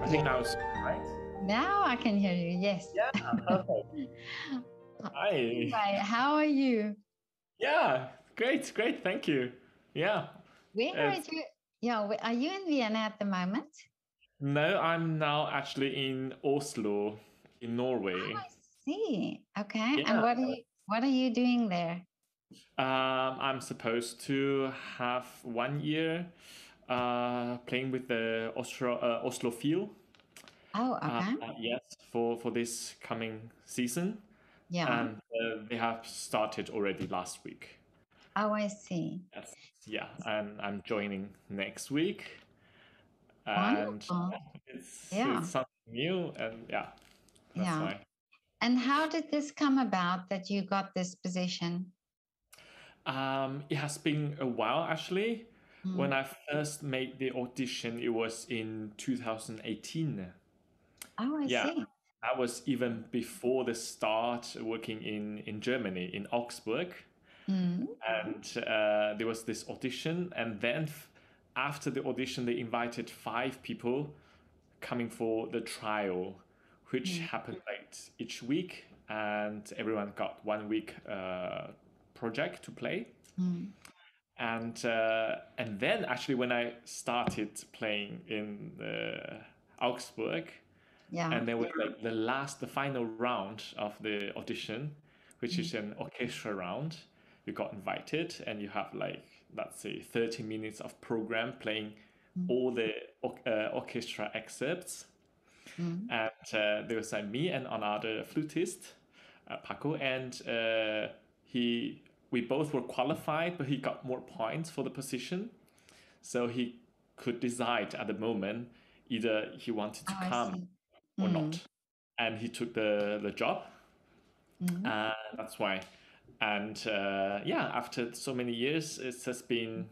I think now it's right. Now I can hear you, yes. Yeah, perfect. Hi. Hi, how are you? Yeah, great, great. Thank you. Yeah. Where are you? Yeah, are you in Vienna at the moment? No, I'm now actually in Oslo, in Norway. Oh, I see. Okay. Yeah. And what are you doing there? I'm supposed to have 1 year playing with the Oslo Phil. Oh, okay. Yes, for this coming season. Yeah. And they have started already last week. Oh, I see. Yes. Yeah, and I'm joining next week. And Wonderful. Yeah. it's something new, and yeah, that's Yeah. why. And how did this come about that you got this position? It has been a while actually. When Mm. I first made the audition, it was in 2018. Oh, I Yeah, see. that was even before the start working in Germany, in Augsburg. Mm. And there was this audition, and then after the audition, they invited 5 people coming for the trial, which happened like each week, and everyone got 1 week project to play. Mm. And then actually when I started playing in Augsburg, Yeah. and there was like the final round of the audition, which is an orchestra round. You got invited, and you have like, let's say, 30 minutes of program playing all the orchestra excerpts. And there was me and another flutist, Paco, and we both were qualified, but he got more points for the position, so he could decide at the moment either he wanted to come or not, and he took the job. That's why. And yeah, after so many years, it has been,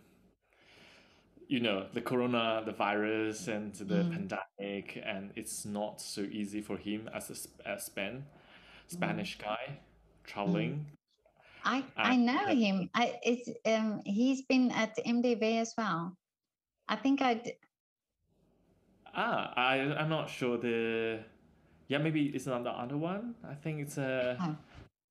the virus and the pandemic, and it's not so easy for him as a Spanish guy traveling. I know him. He's been at MDV as well. I think I'm not sure maybe it's not the other one. I think it's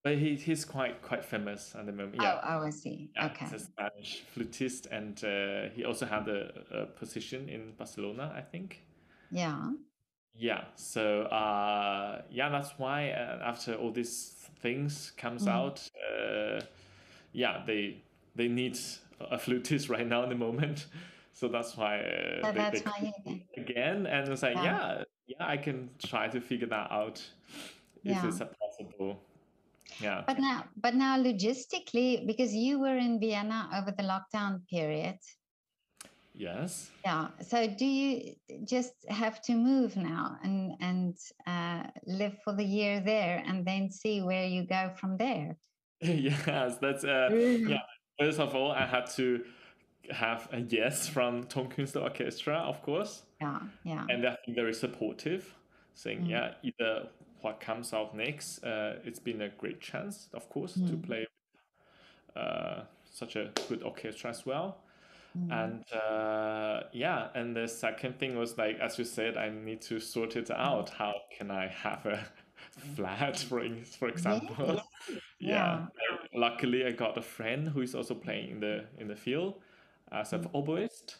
but he's quite famous at the moment. Yeah. Oh, I see. Yeah, Okay. he's a Spanish flutist, and he also had a position in Barcelona, I think. Yeah. Yeah, so yeah, that's why after all these things comes out, yeah, they need a flutist right now in the moment, so that's why they called me again, and it's like, yeah, I can try to figure that out if it's possible. Yeah. But now logistically, because you were in Vienna over the lockdown period. Yes. Yeah. So do you just have to move now and live for the year there, and then see where you go from there? Yes, that's yeah. First of all, I had to have a yes from Tonkunst Orchestra, of course. Yeah, yeah. And they've been very supportive, saying, yeah, either what comes out next, it's been a great chance, of course, to play such a good orchestra as well. And yeah, and the second thing was, like, as you said, I need to sort it out. How can I have a flat, for example? Yeah. Luckily, I got a friend who is also playing in the field as an oboist,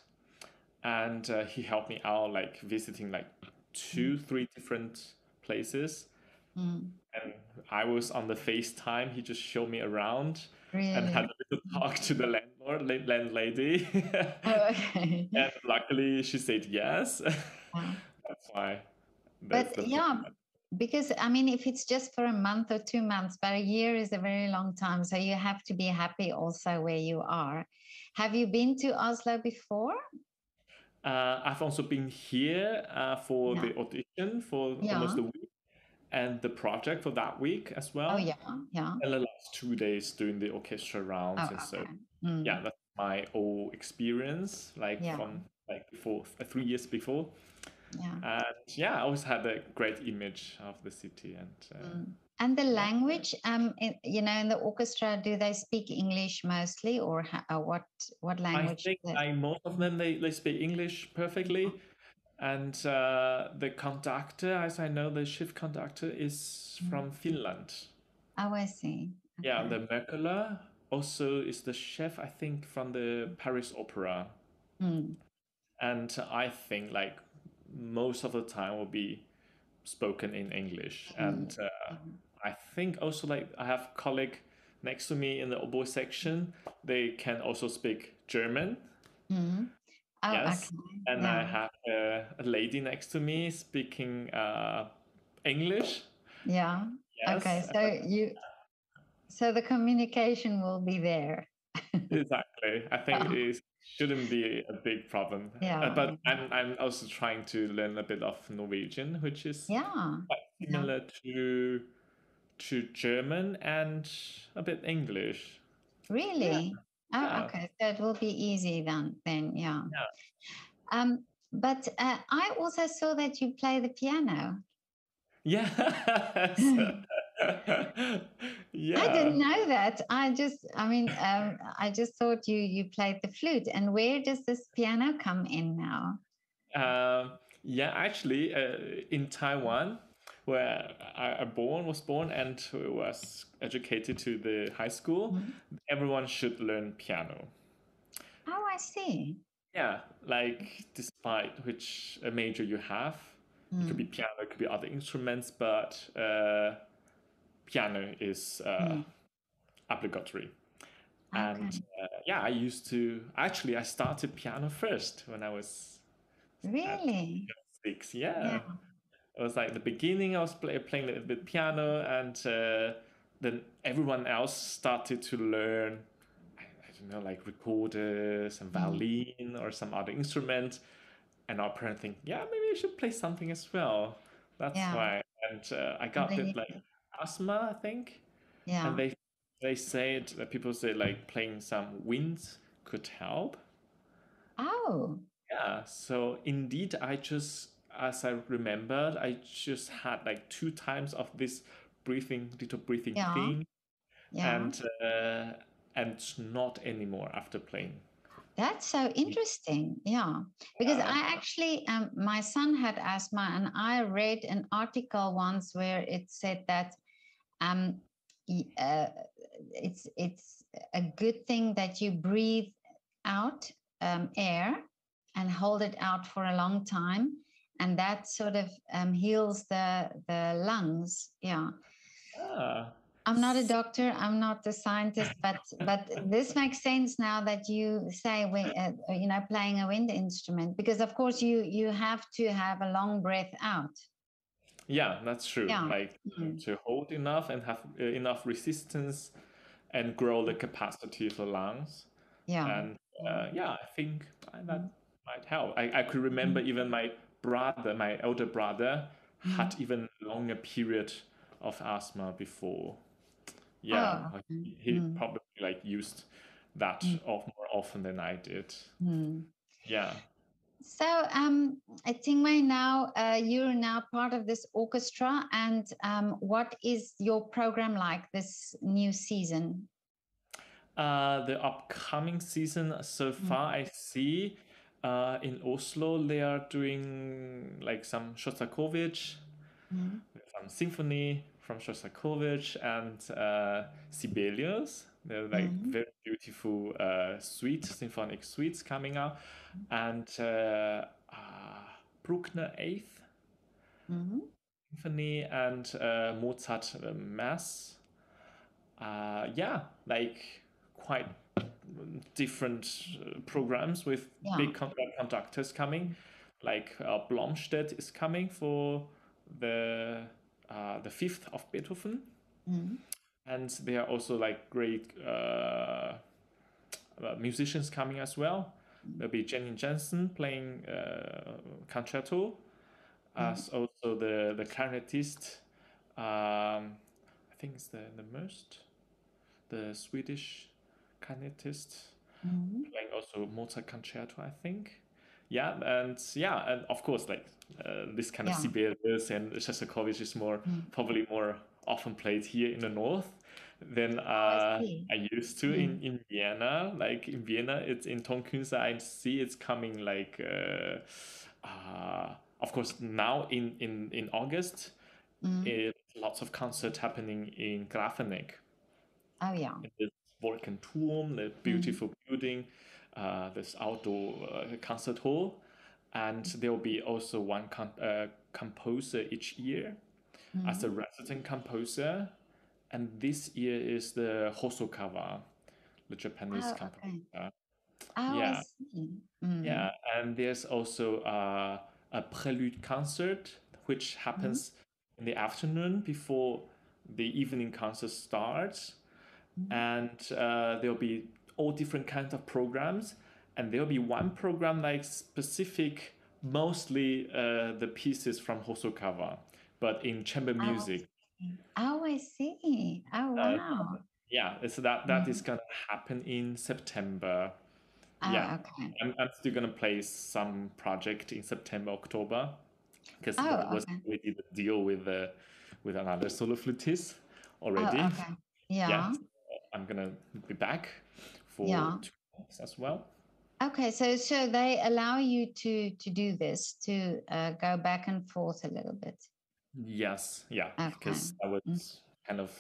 and he helped me out, like visiting like 2-3 different places. And I was on the FaceTime. He just showed me around and had a little talk to the landlady. Oh, okay. And luckily, she said yes. That's why. But yeah, because I mean, if it's just for a month or 2 months, but a year is a very long time. So you have to be happy also where you are. Have you been to Oslo before? I've also been here for the audition for almost a week, and the project for that week as well. Oh, yeah, yeah. And the last 2 days doing the orchestra rounds, and so yeah, that's my whole experience, like from like before 3 years before. And yeah, I always had a great image of the city. And the language, in the orchestra, do they speak English mostly, or what language? I think most of them, they speak English perfectly. And the conductor, as I know, the shift conductor is from Finland. Oh, I see. Yeah, Okay. the Merkler also is the chef, I think, from the Paris Opera. Mm. And I think like most of the time will be spoken in English. And Mm. I think also like I have colleague next to me in the oboe section. They can also speak German. Mm. Oh, Yes. okay. And I Yeah. have a lady next to me speaking English. Yeah. Okay. Yes, So the communication will be there. exactly. I think it shouldn't be a big problem. Yeah. But I'm also trying to learn a bit of Norwegian, which is Yeah. quite Yeah. similar to German and a bit English. Yeah, Really? Oh, yeah, okay. So it will be easy then. Yeah. yeah. But I also saw that you play the piano. Yes. I Yeah. didn't know that. I just thought you played the flute. And where does this piano come in now? Yeah, actually, in Taiwan, where was born and was educated to the high school, Mhm. everyone should learn piano. Oh, I see. Yeah, like despite which major you have, it could be Mm. piano, it could be other instruments, but piano is Mm. obligatory. And Okay. yeah, I started piano first when I was at Really? 6. Yeah, Yeah. it was like the beginning. I was playing a little bit piano, and then everyone else started to learn. I don't know, like recorders and Mm. violin or some other instrument. And our parents think, yeah, maybe I should play something as well. That's Yeah. why. And I And got then you, bit like asthma, I think. And yeah. they said that people say like playing some winds could help. Oh, Yeah, so indeed, as I remembered, I just had like 2 times of this little breathing yeah. thing, Yeah. and not anymore after playing. That's so interesting. Yeah. Because Yeah. I actually, my son had asthma, and I read an article once where it said that um, it's a good thing that you breathe out air and hold it out for a long time, and that sort of heals the lungs. Yeah. Ah, I'm not a doctor. I'm not a scientist, but this makes sense now that you say playing a wind instrument, because of course you have to have a long breath out. yeah, that's true. Yeah. Like Mm. to hold enough and have enough resistance and grow the capacity of the lungs. Yeah. And yeah, I think that Mm. might help. I could remember even my elder brother, Mm. had even longer period of asthma before. Yeah, Oh. like, Okay. he Mm. probably like used that Mm. more often than I did. Mm. Yeah. So, Ting-Wei, now you're now part of this orchestra, and what is your program like this new season? The upcoming season, so Mm. far I see, in Oslo they are doing like some Shostakovich, Mm. some symphony from Shostakovich and Sibelius. They're like Mm. very beautiful symphonic suites coming out, and Bruckner Eighth Mm. Symphony and Mozart Mass. Yeah, like quite different programs with Yeah. big conductors coming. Like Blomstedt is coming for the the fifth of Beethoven, Mm. and there are also like great musicians coming as well. There'll be Jenny Jensen playing concerto, Mm. as also the clarinetist. I think it's the most the Swedish clarinetist Mm. playing also Mozart concerto, I think. Yeah, and of course, like this kind of Yeah. Sibelius and Shostakovich is Mm. probably more often played here in the north than Oh, I see. I used to Mm. in Vienna. Like in Vienna, it's in Tonkunsa. I see it's coming like Of course, now in August, Mm. lots of concerts happening in Grafenik, Oh, yeah. in the Wolkenturm, the Mm. beautiful building, this outdoor concert hall. And there will be also one composer each year as a Mm. resident composer. And this year is the Hosokawa, the Japanese Oh, okay. composer. Oh, I Yeah, see. Mm. yeah. And there's also a prelude concert, which Mm. happens in the afternoon before the evening concert starts. Mm. And there'll be all different kinds of programs. And there'll be one program like specific, mostly the pieces from Hosokawa, but in chamber Oh, I music. see. Oh, I see. Oh, Uh, wow. yeah, so that is Mm. gonna happen in September. Yeah, Oh, okay. I'm still gonna play some project in September, October, because Oh, there was okay. we did a deal with another solo flutist Oh, already. okay. Yeah, Yeah. so I'm gonna be back for Yeah. 2 months as well. Okay. So they allow you to do this, to go back and forth a little bit. Yes, yeah, Okay. because I Mm. was kind of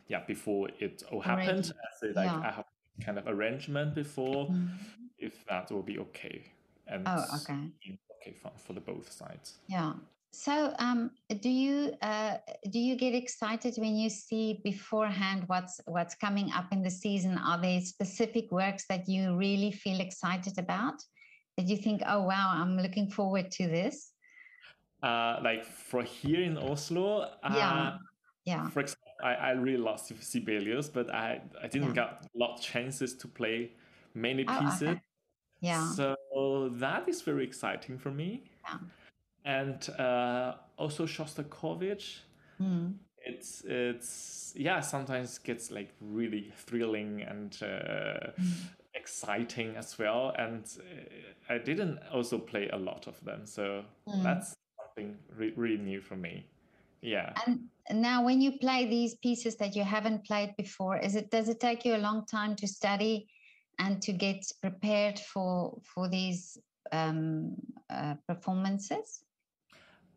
yeah before it all happened. Already. I say like Yeah. I have kind of arrangement before Mm. if that will be okay and Oh, okay. okay for the both sides. Yeah. So, do you get excited when you see beforehand what's coming up in the season? Are there specific works that you really feel excited about? That you think, oh wow, I'm looking forward to this? Like for here in Oslo, Yeah, yeah. for example, I really love Sibelius, but I didn't Yeah. get a lot of chances to play many Oh, pieces. okay. Yeah. So that is very exciting for me. Yeah. And also Shostakovich, Mm. it's yeah, sometimes gets like really thrilling and Mm. exciting as well. And I didn't also play a lot of them, so Mm. that's something really new for me. Yeah. And now, when you play these pieces that you haven't played before, does it take you a long time to study and to get prepared for these performances?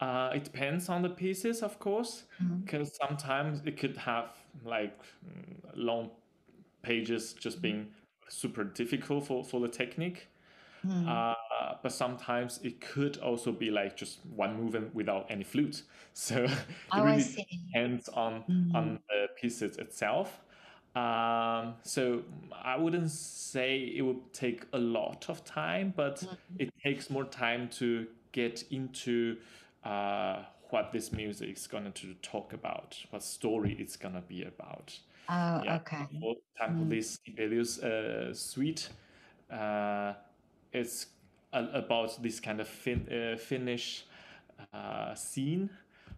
It depends on the pieces, of course, Mm. because sometimes it could have like long pages just being super difficult for the technique. Mm. But sometimes it could also be like just one movement without any flute. So it Oh, I really see. depends on Mm. the pieces itself. So I wouldn't say it would take a lot of time, but Mm. it takes more time to get into what this music is going to talk about, what story it's going to be about. Oh, Yeah, okay. for example, Mm. this Sibelius suite, uh, it's about this kind of Finnish scene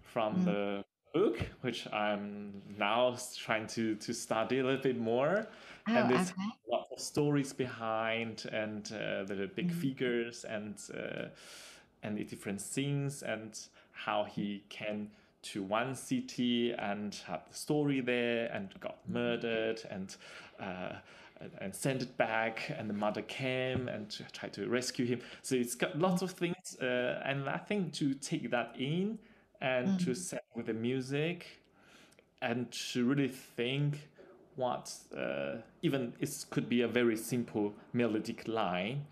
from Mm. the book, which I'm now trying to study a little bit more. Oh, And there's okay. lots of stories behind, and the big Mm. figures, and the different scenes, and how he came to one city and had the story there and got murdered uh, and sent it back, and the mother came and tried to rescue him. So it's got lots of things, and I think to take that in and to Mm. set with the music and to really think what even it could be a very simple melodic line,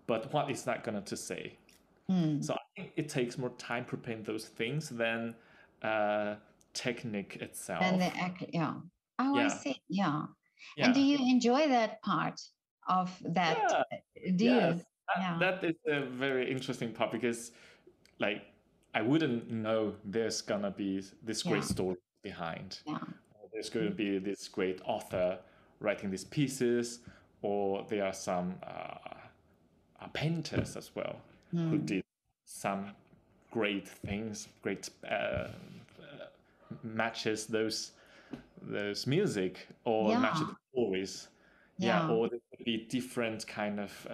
but what is that going to say? Mm. So I think it takes more time preparing those things than uh, technique Then itself. the yeah. Oh, I Yeah, see. Yeah. And do yeah, you enjoy that part of that? yeah, Do yes. you? Yeah. That is a very interesting part because, like, I wouldn't know there's gonna be this great Yeah. story behind. Yeah. There's going to Mm. be this great author writing these pieces, or there are some painters as well who Mm. did some great things, great matches those music or matches Yeah. the stories. Yeah, Yeah. or there could be different kind of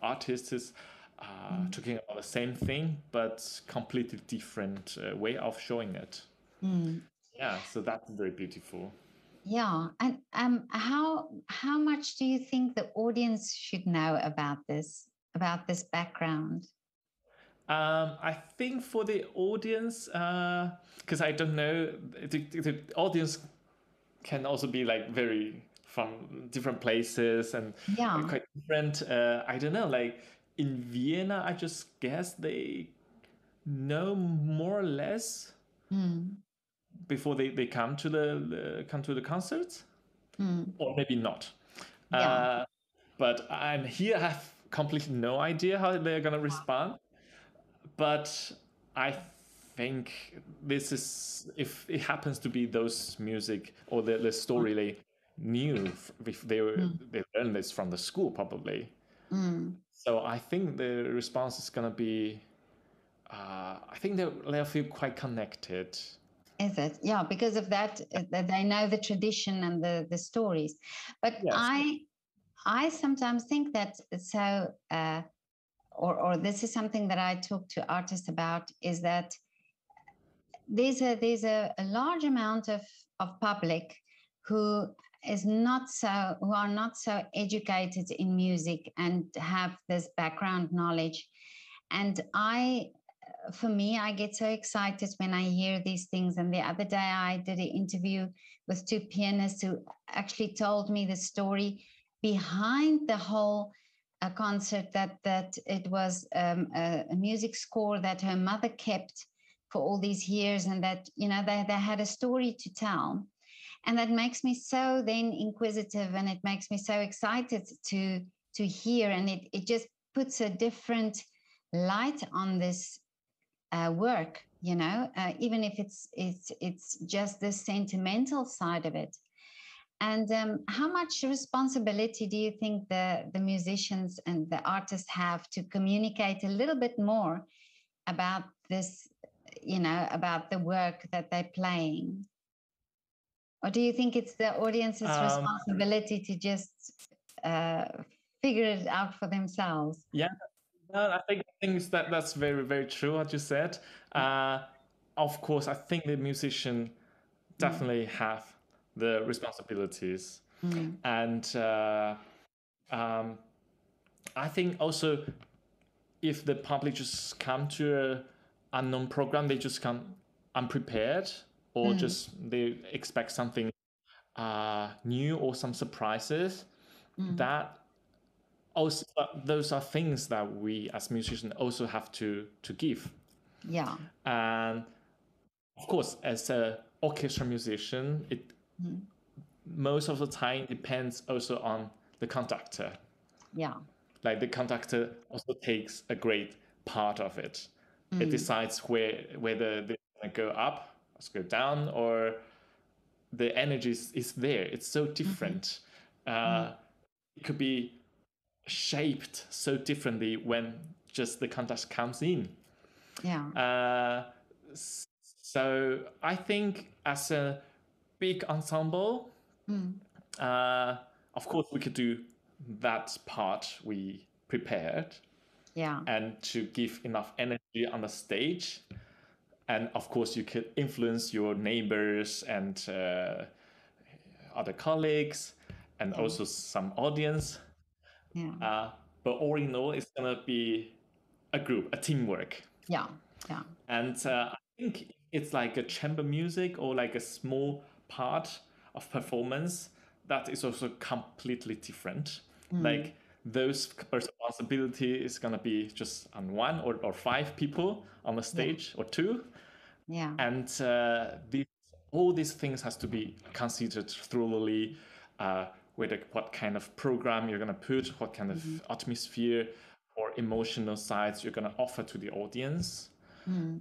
artists Mm. talking about the same thing, but completely different way of showing it. Mm. Yeah, so that's very beautiful. Yeah. And how much do you think the audience should know about this background? I think for the audience, because I don't know, the audience can also be like very from different places and Yeah. quite different. I don't know, like in Vienna, I just guess they know more or less Mm. before they come to come to the concerts, Mm. or maybe not. Yeah. But I'm here. I have completely no idea how they're gonna respond. But I think this is if it happens to be those music or the story they knew if Mm. they learned this from the school probably. Mm. So I think the response is gonna be. I think they'll feel quite connected. Is it? Yeah, because of that, that they know the tradition and the stories. But Yes. I sometimes think that so, or this is something that I talk to artists about, is that there's a large amount of public who is not so who are not so educated in music and have this background knowledge. And for me, I get so excited when I hear these things. And the other day, I did an interview with two pianists who actually told me the story behind the whole concert, that it was a music score that her mother kept for all these years, and that they had a story to tell. And that makes me so then inquisitive, and it makes me so excited to hear, and it just puts a different light on this work, even if it's just the sentimental side of it. And how much responsibility do you think the musicians and the artists have to communicate a little bit more about this, about the work that they're playing? Or do you think it's the audience's Um, responsibility to just uh, figure it out for themselves? yeah. No, I think that's very very true what you said. Uh, of course, I think the musician Mm, definitely have the responsibilities, mm, and um, I think also if the public just come to a unknown program, they just come unprepared, or mm, just they expect something new or some surprises. mm. That also those are things that we as musicians also have to give. Yeah. And of course, as a orchestra musician, it Mm, most of the time depends also on the conductor. yeah. Like the conductor also takes a great part of it. It Mm, decides whether they're gonna go up, or go down, or the energy is there. It's so mhm, different. mm, It could be shaped so differently when just the conductor comes in. yeah. Uh, so I think as a big ensemble, Mm, uh, of course we could do that part we prepared, yeah. and to give enough energy on the stage. And of course you could influence your neighbors and other colleagues and Yeah. also some audience. Yeah. But all in all, it's gonna be a group, a teamwork. Yeah. Yeah. And I think it's like a chamber music or like a small part of performance that is also completely different. Mm, Like those responsibility is gonna be just on one or five people on the yeah. stage or two, Yeah. and all these things has to be considered thoroughly. Whether what kind of program you're gonna put, what kind of Mm, atmosphere or emotional sides you're gonna offer to the audience, mm.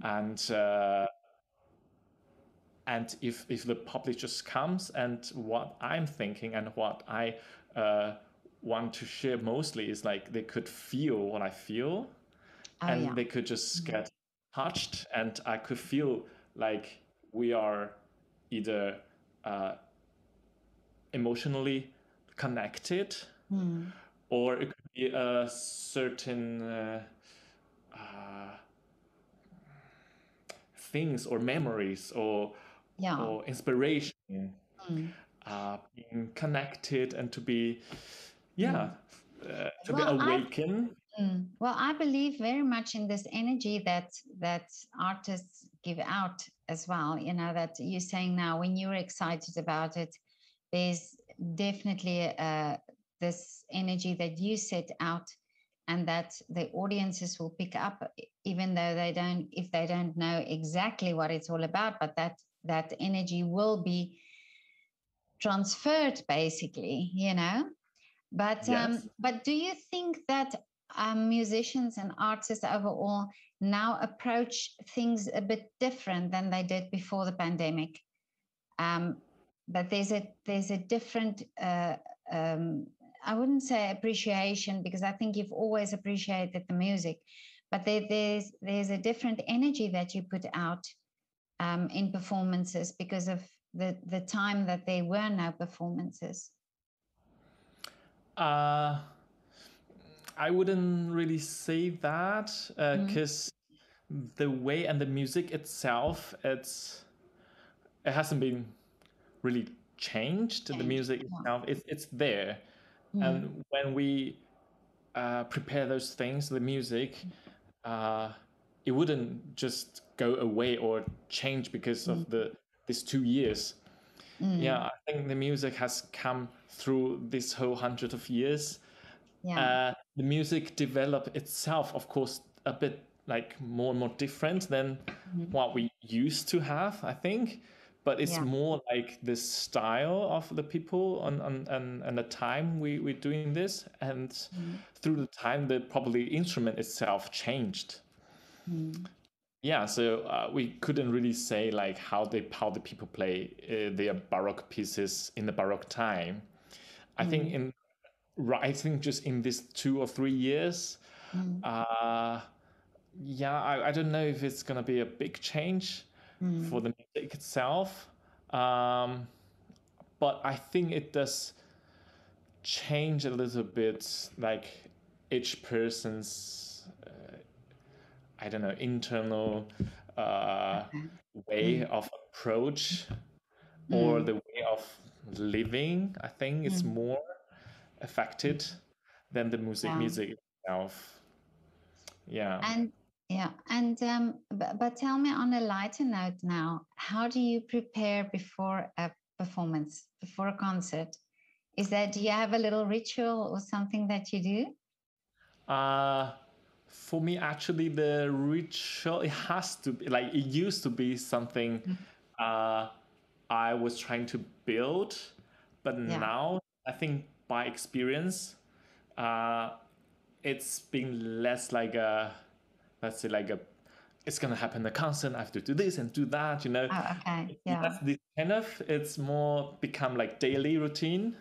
and if the public just comes, and what I'm thinking and what I uh, want to share mostly is like they could feel what I feel, Oh, and yeah. they could just Mm, get touched, and I could feel like we are either uh, emotionally connected, mm. or it could be a certain uh, things or memories Yeah. or inspiration, Mm, being connected and to be, yeah, mm. to be Well, awakened. Well, I believe very much in this energy that artists give out as well. You know, that you're saying now, when you're excited about it, there's definitely this energy that you set out, and that the audiences will pick up, even though they don't, if they don't know exactly what it's all about, but that energy will be transferred, basically. You know. Yes. But do you think that musicians and artists overall now approach things a bit different than they did before the pandemic? Um, but there's a different I wouldn't say appreciation, because I think you've always appreciated the music, but there's a different energy that you put out in performances because of the time that there were no performances. Uh, I wouldn't really say that Mm, because the way and the music itself, it hasn't been really changed. The change. music Yeah. itself, it's there, Mm, and when we prepare those things, the music, uh, it wouldn't just go away or change because of mm, these 2 years. Yeah, mm. I think the music has come through this whole hundred of years. Yeah. The music developed itself, of course, a bit like more and more different than Mm, what we used to have, I think. But it's yeah. more like the style of the people and the time we're doing this. And Mm, through the time, the probably instrument itself changed. mm, Yeah, so we couldn't really say like how the people play their Baroque pieces in the Baroque time. I think mm, in I think just in these 2 or 3 years, mm, uh, yeah, I don't know if it's gonna be a big change for mm. the music itself, um, but I think it does change a little bit, like each person's I don't know internal uh, Okay. way Mm, of approach or mm, the way of living. I think it's mm. more affected than the Yeah. music itself. Yeah. And yeah. And but tell me, on a lighter note now, how do you prepare before a performance, before a concert? Is that, do you have a little ritual or something that you do? Uh, for me, actually, the ritual, it has to be like it used to be something Mm. uh, I was trying to build, but Yeah. now I think by experience, uh, it's been less like a, let's say, like a, it's gonna happen in a concert. I have to do this and do that. Oh, okay. It's Yeah. less this kind of. It's more become like daily routine.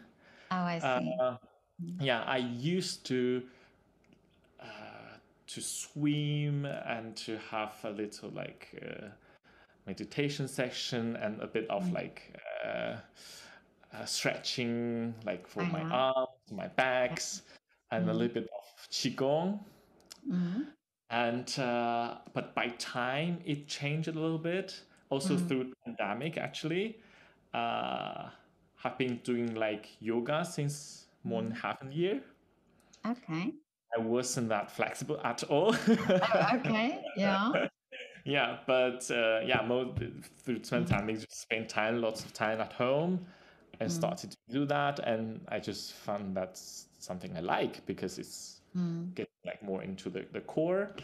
Oh, I see. Uh, Mm. yeah, I used to swim and to have a little like meditation section and a bit of Mm. like stretching, like Oh, for my yeah. arms, my Yeah. backs, and a Mm. little bit of qigong. Mm. And but by time it changed a little bit. Also Mm. through pandemic, actually, uh, have been doing like yoga since more than Mm. half a year. Okay. I wasn't that flexible at all. Oh, okay. Yeah. Yeah, but yeah, through Mm. pandemic, just spend time, lots of time at home, and Mm. started to do that. And I just found that's something I like because it's Mm. getting like more into the core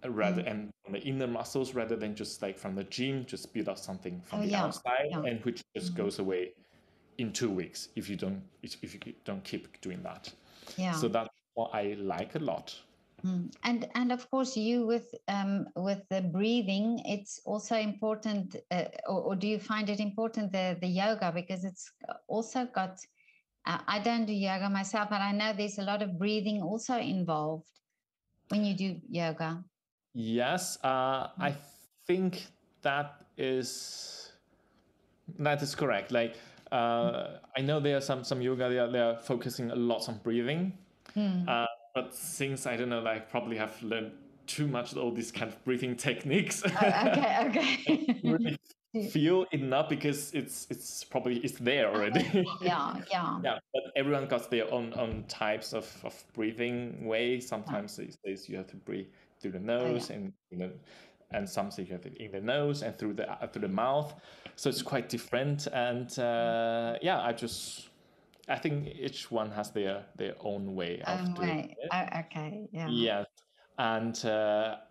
rather Mm. and from the inner muscles rather than just like from the gym, just build up something Oh, from the yeah. outside Yeah. and which just Mm. goes away in 2 weeks if you don't keep doing that. Yeah. So that's what I like a lot. Mm. And of course, you with the breathing, it's also important. Or do you find it important, the yoga, because it's also got. I don't do yoga myself, but I know there's a lot of breathing also involved when you do yoga. Yes, I think that is that is correct. Like I know there are some yoga they are focusing a lot on breathing, Mm. but since I don't know, like probably have learned too much all these kind of breathing techniques, Oh, okay, I don't okay. really feel enough because it's probably it's there already. Yeah, yeah. Yeah, but everyone got their own types of breathing way. Sometimes they say you have to breathe through the nose, and and some say you have to in the nose and through the mouth. So it's quite different. And yeah, I think each one has their own way of doing it. Oh, okay, yeah. Yes, and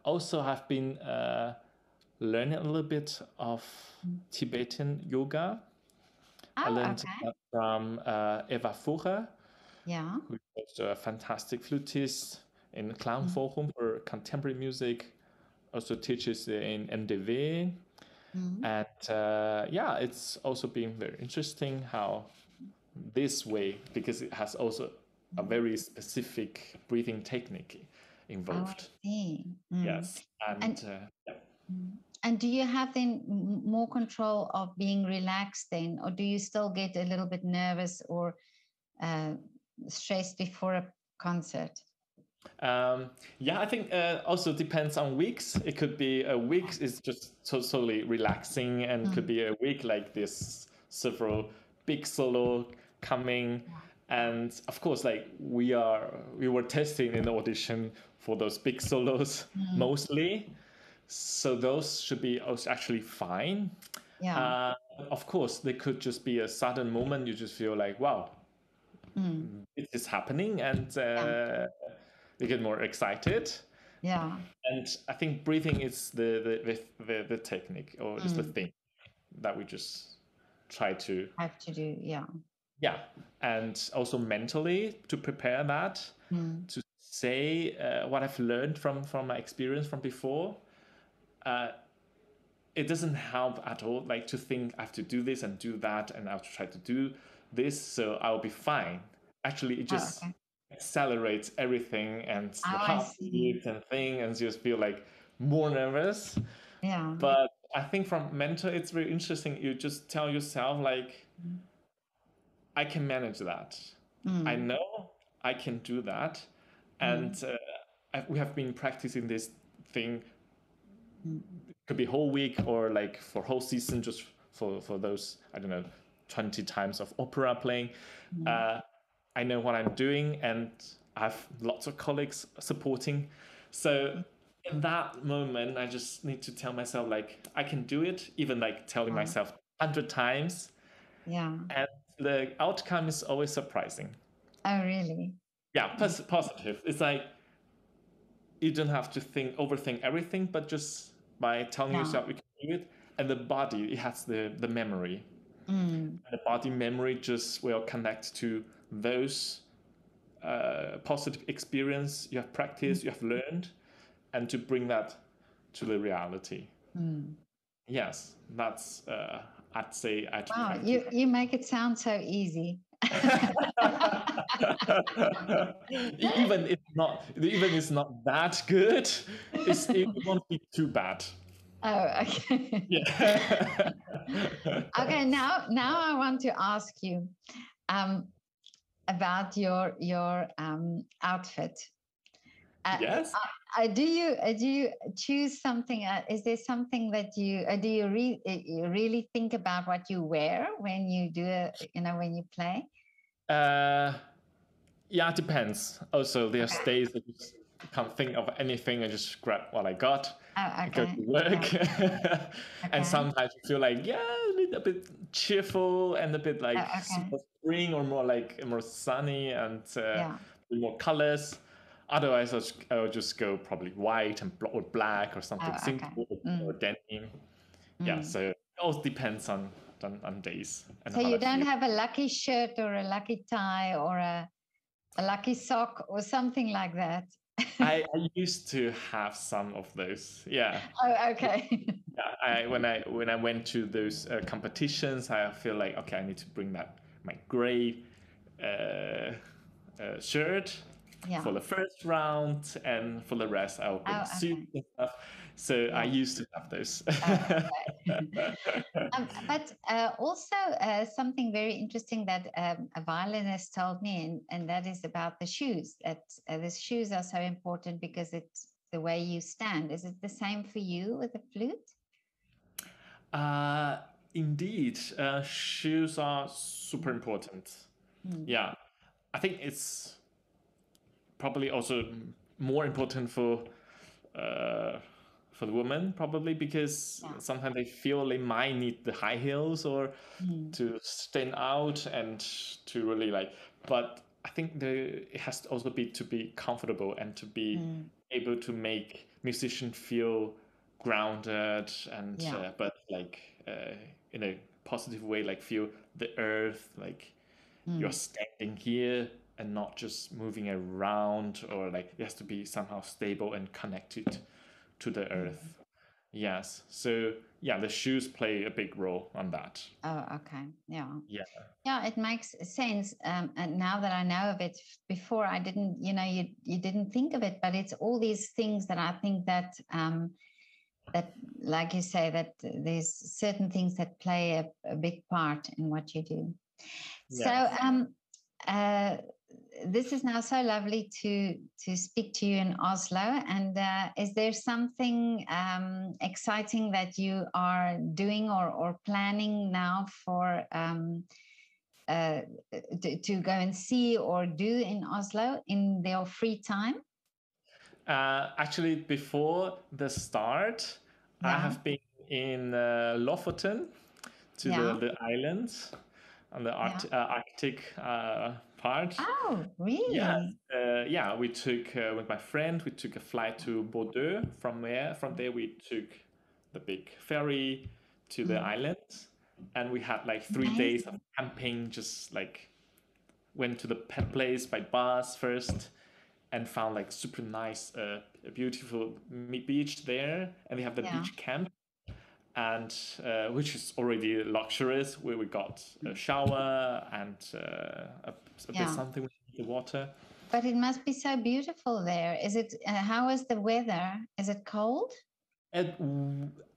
also have been learning a little bit of Tibetan yoga. I learned that from Eva Fucher, Yeah. who is a fantastic flutist in Clown Forum for contemporary music. Also teaches in MDV. And yeah, it's also been very interesting how this way, because it has also a very specific breathing technique involved. Oh, I see. Yes, and yeah. And do you have then more control of being relaxed then, or do you still get a little bit nervous or stressed before a concert? Yeah, I think also depends on weeks. It could be a week is just totally relaxing, and could be a week like this, several big solo coming, and of course, like we were testing in the audition for those big solos mostly, so those should be also actually fine. Yeah. Of course, there could just be a sudden moment you just feel like, wow, it is happening, and you get more excited. Yeah. And I think breathing is the technique, or just the thing that we just try to Have to do, yeah. yeah, and also mentally to prepare that, to say what I've learned from my experience from before. It doesn't help at all, like to think I have to do this and do that, and I have to try to do this, so I'll be fine. Actually, it just accelerates everything, and your heartbeat and thing, and you just feel like more nervous. Yeah. But I think from mental, it's very interesting. You just tell yourself like, I can manage that. I know I can do that, and we have been practicing this thing. Could be whole week or like for whole season, just for those, I don't know, 20 times of opera playing. I know what I'm doing, and I have lots of colleagues supporting. So in that moment, I just need to tell myself like, I can do it, even like telling myself 100 times. Yeah. And the outcome is always surprising. Oh, really? Yeah, positive. It's like you don't have to overthink everything, but just by telling yourself you can do it, and the body, it has the memory. The body memory just will connect to those positive experience you have practiced, you have learned, and to bring that to the reality. Yes, that's I'd say I'd Wow, practice. you make it sound so easy. even it's not that good, it won't be too bad. Oh, okay. Yeah. Okay, now I want to ask you about your outfit. Yes. Do you choose something? Is there something that do you really think about what you wear when you do when you play? Yeah, it depends. Also, there's days that you just can't think of anything and just grab what I got and go to work. And sometimes you feel like, yeah, a bit cheerful and a bit like super spring, or more sunny and with more colors. Otherwise, I'll just go probably white or black or something simple or denim. Yeah, so it all depends on days. And so you don't have a lucky shirt or a lucky tie or a lucky sock or something like that? I used to have some of those. Yeah. Oh, okay. Yeah. When I went to those competitions, I feel like, okay, I need to bring my gray shirt for the first round, and for the rest, I'll bring suits and stuff. So I used to have those. But also something very interesting that a violinist told me, and that is about the shoes. That the shoes are so important because it's the way you stand. Is it the same for you with the flute? Indeed, shoes are super important. Yeah. I think it's probably also more important uh, for the woman, probably because Yeah. sometimes they feel they might need the high heels or to stand out and to really like. But I think it has to also be to be comfortable and to be able to make musician feel grounded and Yeah. but like in a positive way, like feel the earth, like you're standing here and not just moving around, or like it has to be somehow stable and connected to the earth. Yes. So yeah, the shoes play a big role on that. Oh, okay. Yeah. Yeah. Yeah, it makes sense. And now that I know of it, before I didn't, you didn't think of it, but it's all these things that I think that that, like you say, that there's certain things that play a big part in what you do. So Yes. uh, this is now so lovely to speak to you in Oslo. And is there something exciting that you are doing or planning now for to go and see or do in Oslo in your free time? Actually, before the start, I have been in Lofoten to the islands on the Arctic part. Oh, Yes, really? yeah. We took with my friend. We took a flight to Bordeaux. From there, we took the big ferry to the islands, and we had like 3 days of Amazing. camping. Just like went to the pet place by bus first, and found like super nice, a beautiful beach there, and they have the beach camp, and which is already luxurious. Where we got a shower and a bit something with the water. But it must be so beautiful there. Is it? How is the weather? Is it cold?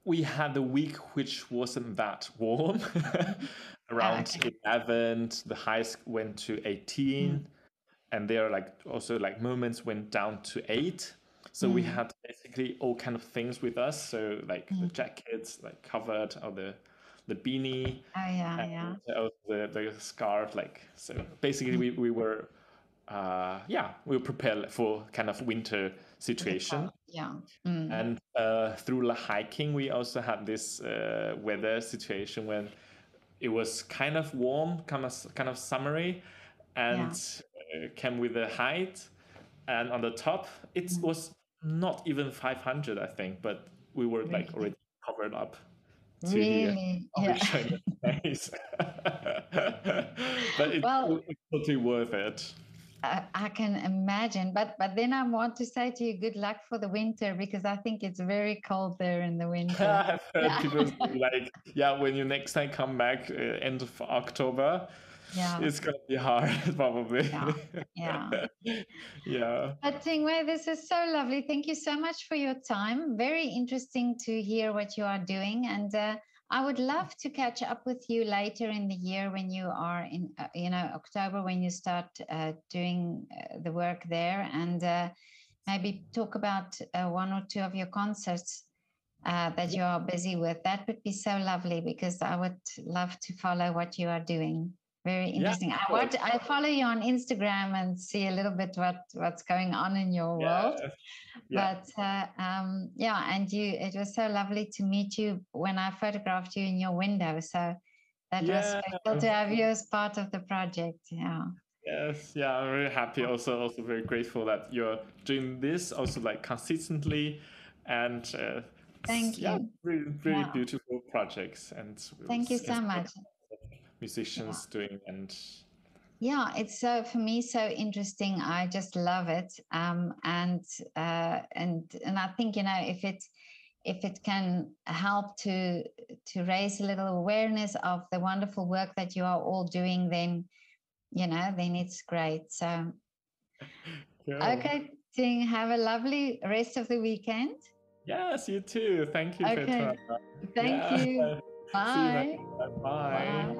We had a week which wasn't that warm. Around 11, the highest went to 18, and there are like also like moments went down to 8. So we had basically all kind of things with us. So like the jackets, like covered, or the beanie, and the scarf. Like so, basically we were we were prepared for kind of winter situation. And through hiking, we also had this weather situation when it was kind of warm, kind of summery, and came with the height. And on the top, it was not even 500, I think, but we were like already covered up to here. Really? I'll be showing the face. But it's totally worth it. I can imagine, but then I want to say to you, good luck for the winter, because I think it's very cold there in the winter. I've heard people say like, yeah, when you next time come back, end of October, it's gonna be hard, probably. Yeah. But Ting-Wei, this is so lovely. Thank you so much for your time. Very interesting to hear what you are doing, and I would love to catch up with you later in the year when you are in, October, when you start doing the work there, and maybe talk about one or two of your concerts that you are busy with. That would be so lovely, because I would love to follow what you are doing. Very interesting. I follow you on Instagram and see a little bit what's going on in your world. But and it was so lovely to meet you when I photographed you in your window. So that was special to have you as part of the project. Yes, I'm very happy. Also very grateful that you're doing this also like consistently, and thank you. really beautiful projects. And thank you so much. Musicians doing, and it's for me so interesting. I just love it, and I think if it can help to raise a little awareness of the wonderful work that you are all doing, then then it's great. So okay, Ting, have a lovely rest of the weekend. Yes, you too. Thank you, Petra. Thank you. Bye. See you. Bye.